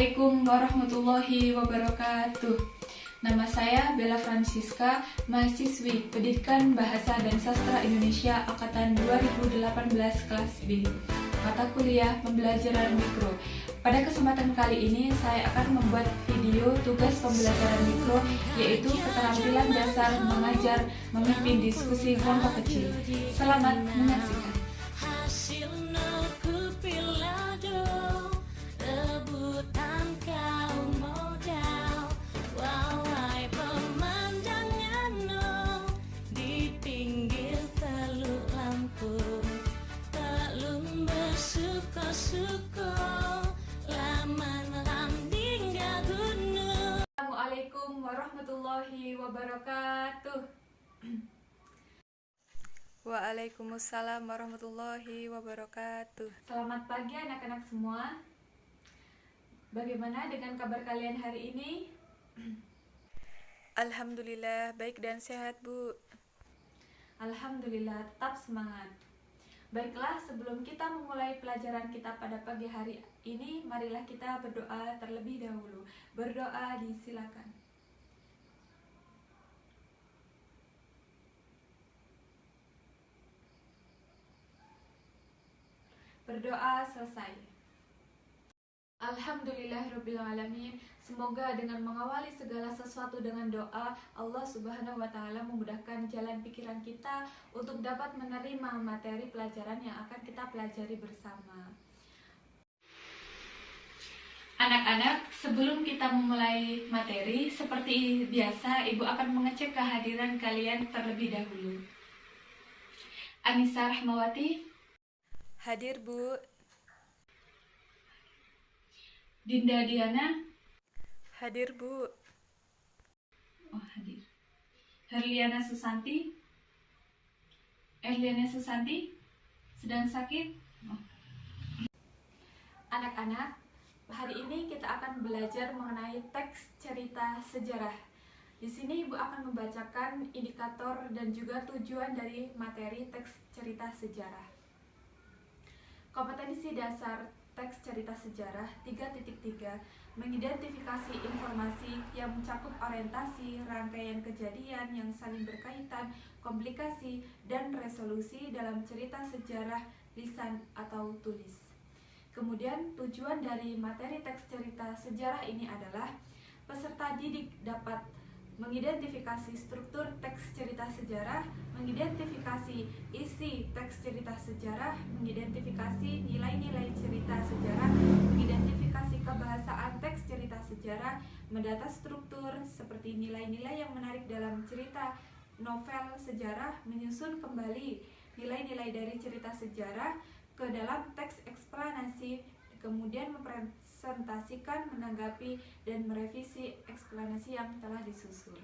Assalamualaikum warahmatullahi wabarakatuh. Nama saya Bella Francisca, mahasiswi Pendidikan Bahasa dan Sastra Indonesia Angkatan 2018 kelas B. Mata kuliah Pembelajaran Mikro. Pada kesempatan kali ini saya akan membuat video tugas pembelajaran mikro, yaitu keterampilan dasar mengajar memimpin diskusi kelompok kecil. Selamat menyaksikan. Assalamualaikum warahmatullahi wabarakatuh. Waalaikumsalam warahmatullahi wabarakatuh. Selamat pagi anak-anak semua. Bagaimana dengan kabar kalian hari ini? Alhamdulillah baik dan sehat, Bu. Alhamdulillah, tetap semangat. Baiklah, sebelum kita memulai pelajaran kita pada pagi hari ini, marilah kita berdoa terlebih dahulu. Berdoa disilakan. Berdoa selesai. Alhamdulillahirrabbilalamin. Semoga dengan mengawali segala sesuatu dengan doa, Allah Subhanahu wa Ta'ala memudahkan jalan pikiran kita untuk dapat menerima materi pelajaran yang akan kita pelajari bersama. Anak-anak, sebelum kita memulai materi, seperti biasa Ibu akan mengecek kehadiran kalian terlebih dahulu. Anissa Rahmawati. Hadir, Bu. Dinda Diana. Hadir, Bu. Oh, hadir. Herliana Susanti. Erliana Susanti sedang sakit. Oh. Anak-anak, hari ini kita akan belajar mengenai teks cerita sejarah. Di sini Ibu akan membacakan indikator dan juga tujuan dari materi teks cerita sejarah. Kompetensi dasar teks cerita sejarah 3.3, mengidentifikasi informasi yang mencakup orientasi, rangkaian kejadian yang saling berkaitan, komplikasi, dan resolusi dalam cerita sejarah lisan atau tulis. Kemudian tujuan dari materi teks cerita sejarah ini adalah peserta didik dapat mengidentifikasi struktur teks cerita sejarah, mengidentifikasi isi teks cerita sejarah, mengidentifikasi nilai-nilai cerita sejarah, mengidentifikasi kebahasaan teks cerita sejarah, mendata struktur seperti nilai-nilai yang menarik dalam cerita novel sejarah, menyusun kembali nilai-nilai dari cerita sejarah ke dalam teks eksplanasi, kemudian mempresentasikan, menanggapi, dan merevisi eksplanasi yang telah disusun.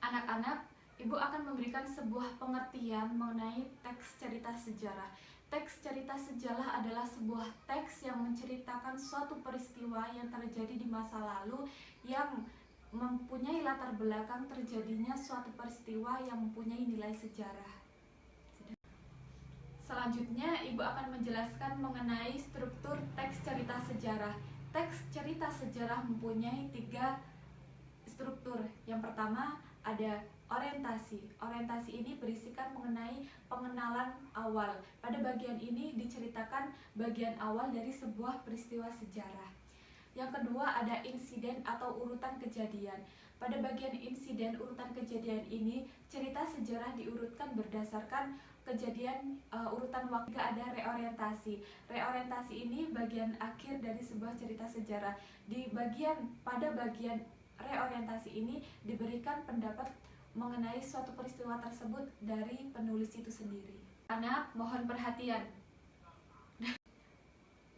Anak-anak, Ibu akan memberikan sebuah pengertian mengenai teks cerita sejarah. Teks cerita sejarah adalah sebuah teks yang menceritakan suatu peristiwa yang terjadi di masa lalu yang mempunyai latar belakang terjadinya suatu peristiwa yang mempunyai nilai sejarah. Selanjutnya, Ibu akan menjelaskan mengenai struktur teks cerita sejarah. Teks cerita sejarah mempunyai 3 struktur. Yang pertama ada orientasi. Orientasi ini berisikan mengenai pengenalan awal. Pada bagian ini diceritakan bagian awal dari sebuah peristiwa sejarah. Yang kedua ada insiden atau urutan kejadian. Pada bagian insiden urutan kejadian ini, cerita sejarah diurutkan berdasarkan kejadian urutan waktu. Ada reorientasi. Reorientasi ini bagian akhir dari sebuah cerita sejarah. Pada bagian reorientasi ini diberikan pendapat mengenai suatu peristiwa tersebut dari penulis itu sendiri. Anak, mohon perhatian.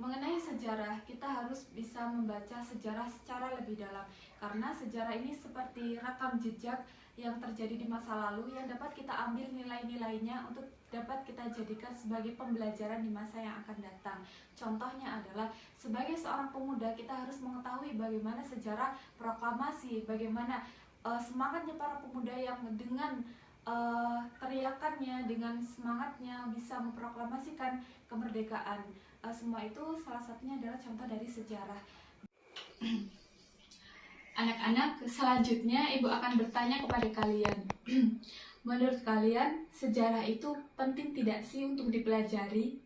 Mengenai sejarah, kita harus bisa membaca sejarah secara lebih dalam, karena sejarah ini seperti rekam jejak yang terjadi di masa lalu yang dapat kita ambil nilai-nilainya untuk dapat kita jadikan sebagai pembelajaran di masa yang akan datang. Contohnya adalah sebagai seorang pemuda kita harus mengetahui bagaimana sejarah proklamasi, bagaimana semangatnya para pemuda yang dengan teriakannya, dengan semangatnya bisa memproklamasikan kemerdekaan. semua itu salah satunya adalah contoh dari sejarah. Anak-anak, selanjutnya Ibu akan bertanya kepada kalian. Menurut kalian, sejarah itu penting tidak sih untuk dipelajari?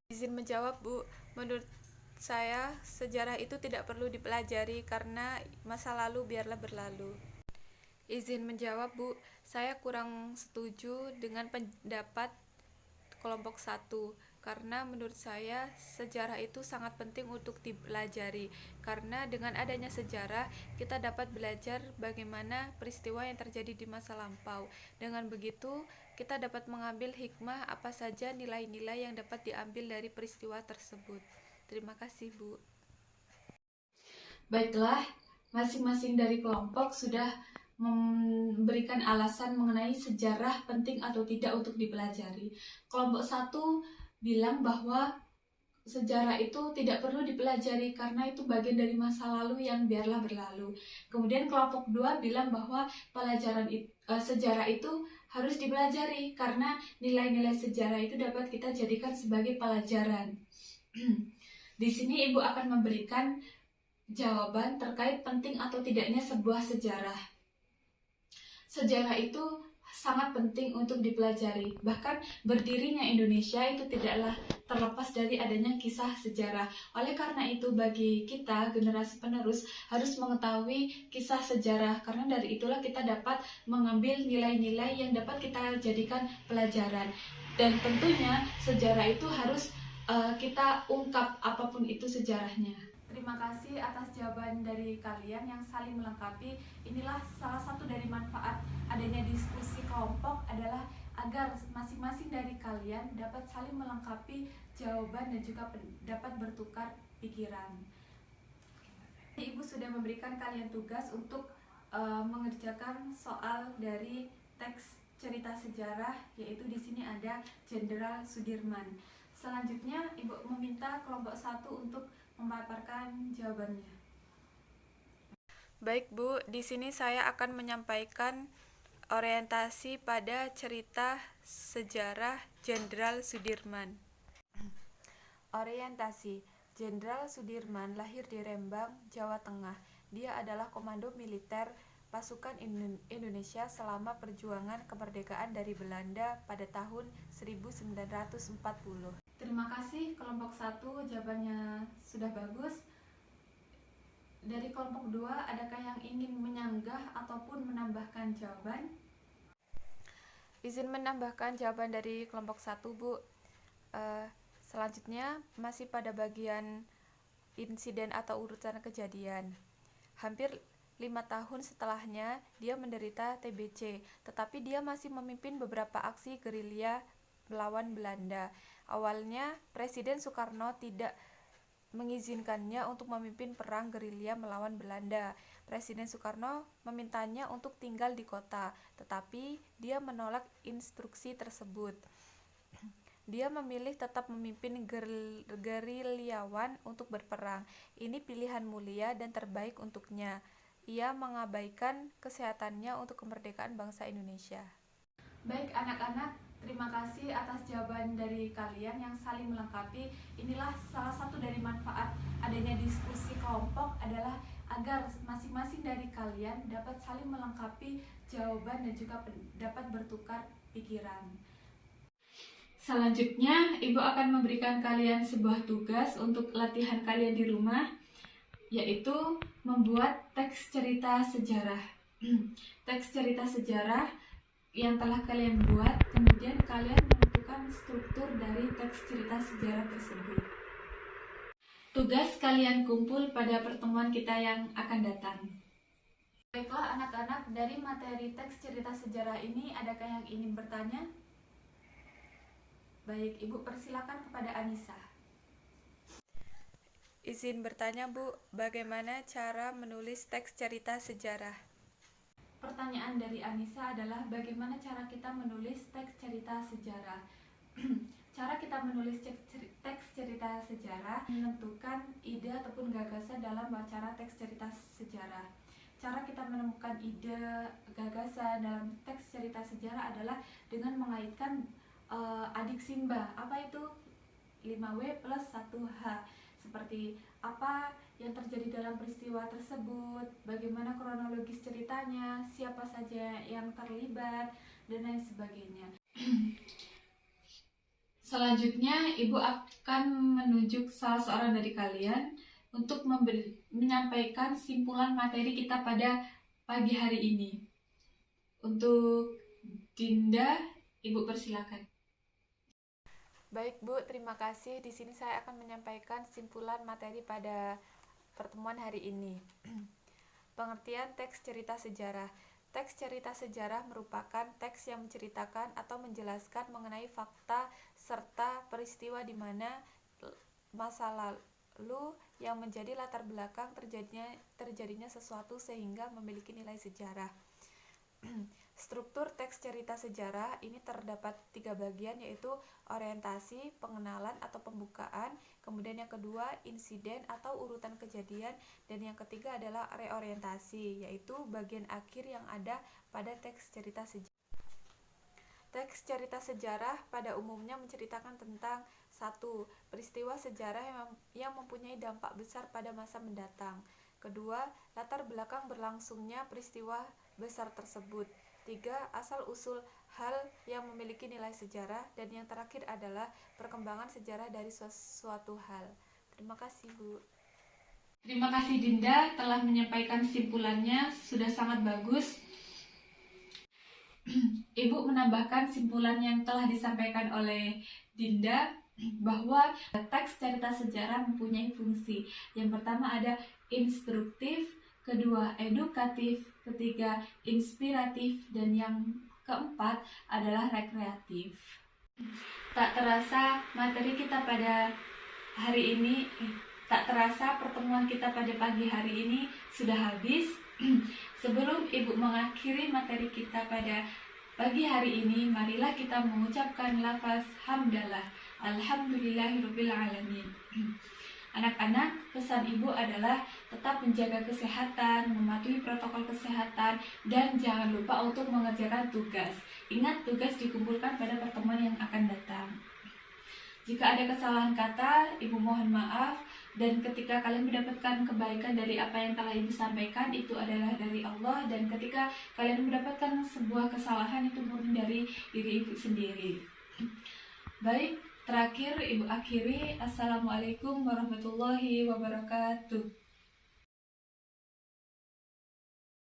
Izin menjawab, Bu. Menurut saya, sejarah itu tidak perlu dipelajari karena masa lalu biarlah berlalu. Izin menjawab, Bu. Saya kurang setuju dengan pendapat kelompok 1 karena menurut saya sejarah itu sangat penting untuk dipelajari karena dengan adanya sejarah kita dapat belajar bagaimana peristiwa yang terjadi di masa lampau. Dengan begitu kita dapat mengambil hikmah apa saja nilai-nilai yang dapat diambil dari peristiwa tersebut. Terima kasih, Bu. Baiklah, masing-masing dari kelompok sudah memberikan alasan mengenai sejarah penting atau tidak untuk dipelajari. Kelompok 1 bilang bahwa sejarah itu tidak perlu dipelajari karena itu bagian dari masa lalu yang biarlah berlalu. Kemudian kelompok 2 bilang bahwa sejarah itu harus dipelajari karena nilai-nilai sejarah itu dapat kita jadikan sebagai pelajaran. Di sini Ibu akan memberikan jawaban terkait penting atau tidaknya sebuah sejarah. Sejarah itu sangat penting untuk dipelajari. Bahkan berdirinya Indonesia itu tidaklah terlepas dari adanya kisah sejarah. Oleh karena itu bagi kita generasi penerus harus mengetahui kisah sejarah karena dari itulah kita dapat mengambil nilai-nilai yang dapat kita jadikan pelajaran. Dan tentunya sejarah itu harus kita ungkap apapun itu sejarahnya. Terima kasih atas jawaban dari kalian yang saling melengkapi. Inilah salah satu dari manfaat adanya diskusi kelompok adalah agar masing-masing dari kalian dapat saling melengkapi jawaban dan juga dapat bertukar pikiran. Ibu sudah memberikan kalian tugas untuk mengerjakan soal dari teks cerita sejarah, yaitu di sini ada Jenderal Sudirman. Selanjutnya Ibu meminta kelompok 1 untuk memaparkan jawabannya. Baik, Bu. Di sini saya akan menyampaikan orientasi pada cerita sejarah Jenderal Sudirman. Orientasi. Jenderal Sudirman lahir di Rembang, Jawa Tengah. Dia adalah komando militer pasukan Indonesia selama perjuangan kemerdekaan dari Belanda pada tahun 1940. Terima kasih kelompok 1, jawabannya sudah bagus. Dari kelompok 2, adakah yang ingin menyanggah ataupun menambahkan jawaban? Izin menambahkan jawaban dari kelompok 1, Bu. Selanjutnya masih pada bagian insiden atau urutan kejadian. Hampir 5 tahun setelahnya dia menderita TBC, tetapi dia masih memimpin beberapa aksi gerilya melawan Belanda. Awalnya Presiden Soekarno tidak mengizinkannya untuk memimpin perang gerilya melawan Belanda. Presiden Soekarno memintanya untuk tinggal di kota, tetapi dia menolak instruksi tersebut. Dia memilih tetap memimpin gerilyawan untuk berperang. Ini pilihan mulia dan terbaik untuknya. Ia mengabaikan kesehatannya untuk kemerdekaan bangsa Indonesia. Baik anak-anak, terima kasih atas jawaban dari kalian yang saling melengkapi. Inilah salah satu dari manfaat adanya diskusi kelompok adalah agar masing-masing dari kalian dapat saling melengkapi jawaban dan juga dapat bertukar pikiran. Selanjutnya, Ibu akan memberikan kalian sebuah tugas untuk latihan kalian di rumah, yaitu membuat teks cerita sejarah. Teks cerita sejarah yang telah kalian buat, kemudian kalian menentukan struktur dari teks cerita sejarah tersebut. Tugas kalian kumpul pada pertemuan kita yang akan datang. Baiklah anak-anak, dari materi teks cerita sejarah ini adakah yang ingin bertanya? Baik, Ibu persilakan kepada Anissa. Izin bertanya, Bu, bagaimana cara menulis teks cerita sejarah? Pertanyaan dari Anissa adalah bagaimana cara kita menulis teks cerita sejarah. Cara kita menulis teks cerita sejarah menentukan ide ataupun gagasan dalam acara teks cerita sejarah. Cara kita menemukan ide gagasan dalam teks cerita sejarah adalah dengan mengaitkan adik Simba. Apa itu 5W plus 1H, seperti apa yang terjadi dalam peristiwa tersebut, bagaimana kronologis ceritanya, siapa saja yang terlibat, dan lain sebagainya. Selanjutnya, Ibu akan menunjuk salah seorang dari kalian untuk menyampaikan simpulan materi kita pada pagi hari ini. Untuk Dinda, Ibu persilakan. Baik Bu, terima kasih. Di sini saya akan menyampaikan simpulan materi pada pertemuan hari ini. Pengertian teks cerita sejarah. Teks cerita sejarah merupakan teks yang menceritakan atau menjelaskan mengenai fakta serta peristiwa di mana masa lalu yang menjadi latar belakang terjadinya sesuatu sehingga memiliki nilai sejarah. Struktur teks cerita sejarah ini terdapat 3 bagian, yaitu orientasi, pengenalan atau pembukaan, kemudian yang kedua insiden atau urutan kejadian, dan yang ketiga adalah reorientasi, yaitu bagian akhir yang ada pada teks cerita sejarah. Teks cerita sejarah pada umumnya menceritakan tentang 1. Peristiwa sejarah yang mempunyai dampak besar pada masa mendatang. Kedua, latar belakang berlangsungnya peristiwa besar tersebut. 3. Asal-usul hal yang memiliki nilai sejarah. Dan yang terakhir adalah perkembangan sejarah dari suatu hal. Terima kasih, Bu. Terima kasih Dinda telah menyampaikan simpulannya, sudah sangat bagus. Ibu menambahkan simpulan yang telah disampaikan oleh Dinda bahwa teks cerita sejarah mempunyai fungsi. Yang pertama ada instruktif, kedua edukatif, ketiga inspiratif, dan yang keempat adalah rekreatif. Tak terasa materi kita pada hari ini, tak terasa pertemuan kita pada pagi hari ini sudah habis. Sebelum Ibu mengakhiri materi kita pada pagi hari ini, marilah kita mengucapkan lafaz hamdalah, alhamdulillahirabbil alamin. Anak-anak, pesan Ibu adalah tetap menjaga kesehatan, mematuhi protokol kesehatan, dan jangan lupa untuk mengerjakan tugas. Ingat, tugas dikumpulkan pada pertemuan yang akan datang. Jika ada kesalahan kata, Ibu mohon maaf, dan ketika kalian mendapatkan kebaikan dari apa yang telah Ibu sampaikan, itu adalah dari Allah, dan ketika kalian mendapatkan sebuah kesalahan, itu murni dari diri Ibu sendiri. Baik, terakhir Ibu akhiri, Assalamualaikum warahmatullahi wabarakatuh.